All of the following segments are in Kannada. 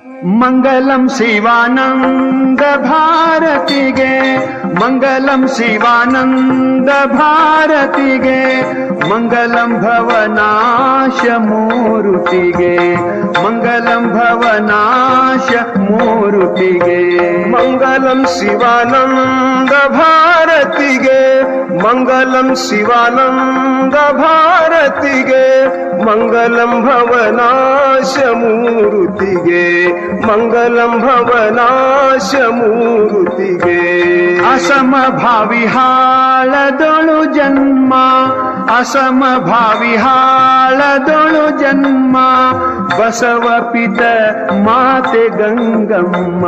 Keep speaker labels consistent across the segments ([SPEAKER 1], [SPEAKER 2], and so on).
[SPEAKER 1] ಮಂಗಲಂ ಶಿವಾನಂದ ಭಾರತಿಗೆ, ಮಂಗಲಂ ಶಿವಾನಂದ ಭಾರತಿಗೆ, ಮಂಗಲಂ ಭವನಾಶ ಮೂರುತಿಗೆ, ಮಂಗಲಂ ಭವನಾಶ ಮೂರುತಿಗೆ.
[SPEAKER 2] ಮಂಗಲಂ ಶಿವಾನಂದ ಭಾರತಿಗೆ, ಮಂಗಲಂ ಶಿವಾನಂದ ಭಾರತಿಗೆ, ಮಂಗಲಂ ಭವನಾಶ ಮೂರುತಿಗೆ, ಮಂಗಲಂ ಭವನಾಶ ಮೂರುತಿಗೆ.
[SPEAKER 1] ಅಸಮಭಾವಿಹಾಳದೊಳು ಜನ್ಮ, ಅಸಮಭಾವಿಹಾಳದೊಳು ಜನ್ಮ, ಬಸವ ಪಿತ ಮಾತೆ ಗಂಗಮ್ಮ,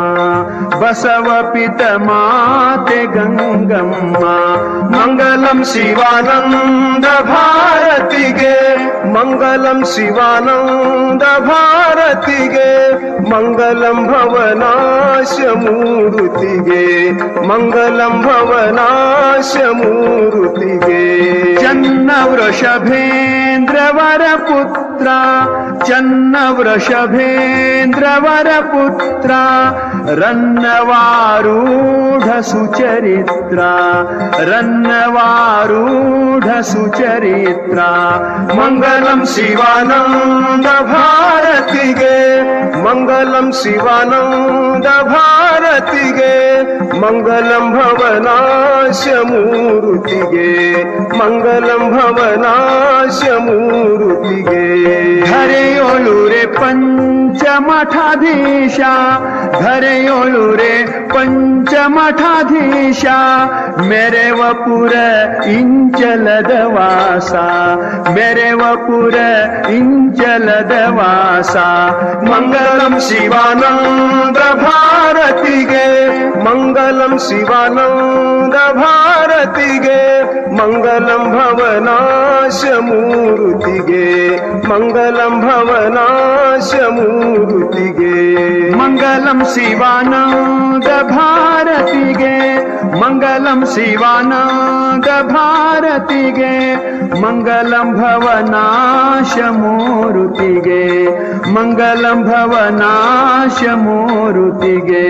[SPEAKER 1] ಬಸವ ಪಿತ ಮಾತೆ ಗಂಗಮ್ಮ.
[SPEAKER 2] ಮಂಗಲಂ ಶಿವಾನಂದ ಭಾರತಿಗೆ, ಮಂಗಲಂ ಶಿವಾನಂದ ಭಾರತಿಗೆ, ಮಂಗಲಂ ಭವನಾಶ ಮೂರುತಿಗೆ, ಮಂಗಲಂ ಭವನಾಶ ಮೂರುತಿಗೆ.
[SPEAKER 1] ಚನ್ನ ವೃಷಭೇಂದ್ರವರ ಪುತ್ರ, ಚನ್ನ ವೃಷಭೇಂದ್ರವರ ಪುತ್ರ, ರನ್ನವಾರೂಢ ಸುಚರಿತ್ರ, ರನ್ನವಾರೂಢ ಸುಚರಿತ್ರ.
[SPEAKER 2] ಮಂಗಲಂ ಶಿವಾನಂದ ಭಾರತಿಗೆ, ಮಂಗಲಂ ಶಿವಾನಂದ ಭಾರತಿಗೆ, ಮಂಗಲಂ ಭವನಾಶ ಮೂರುತಿಗೆ, ಮಂಗಲಂ ಭವನಾಶ ಮೂರುತಿಗೆ.
[SPEAKER 1] ಧರೆಯೊಳು ರೇ ಪಂಚಮಠಾಧೀಶ, ಧರೆಯೊಳು ರೇ ಪಂಚಮಠಾಧೀಶ, ಮೆರೆವಪುರ ಇಂಚಲದ ವಾಸ, ಮೆರೆವಪುರ ಇಂಚಲದ ವಾಸ.
[SPEAKER 2] ಮಂಗಲಂ ಶಿವಾನಂದ ಭಾರತಿಗೆ, ಮಂಗಲಂ ಶಿವಾನಂದ ಭಾರತಿಗೆ, ಮಂಗಲಂ ಭವನಾಶ ಮೂರುತಿಗೆ, ಮಂಗಲಂ ಭವನಾಶ ಮೂರುತಿಗೆ.
[SPEAKER 1] ಮಂಗಲಂ ಶಿವಾನಂದ ಭಾರತಿಗೆ, ಮಂಗಲಂ ಶಿವಾನಂದ ಭಾರತಿಗೆ, ಮಂಗಲಂ ಭವನಾಶ ಮೂರುತಿಗೆ, ಮಂಗಲಂ ಭವನಾಶ ಮೂರುತಿಗೆ.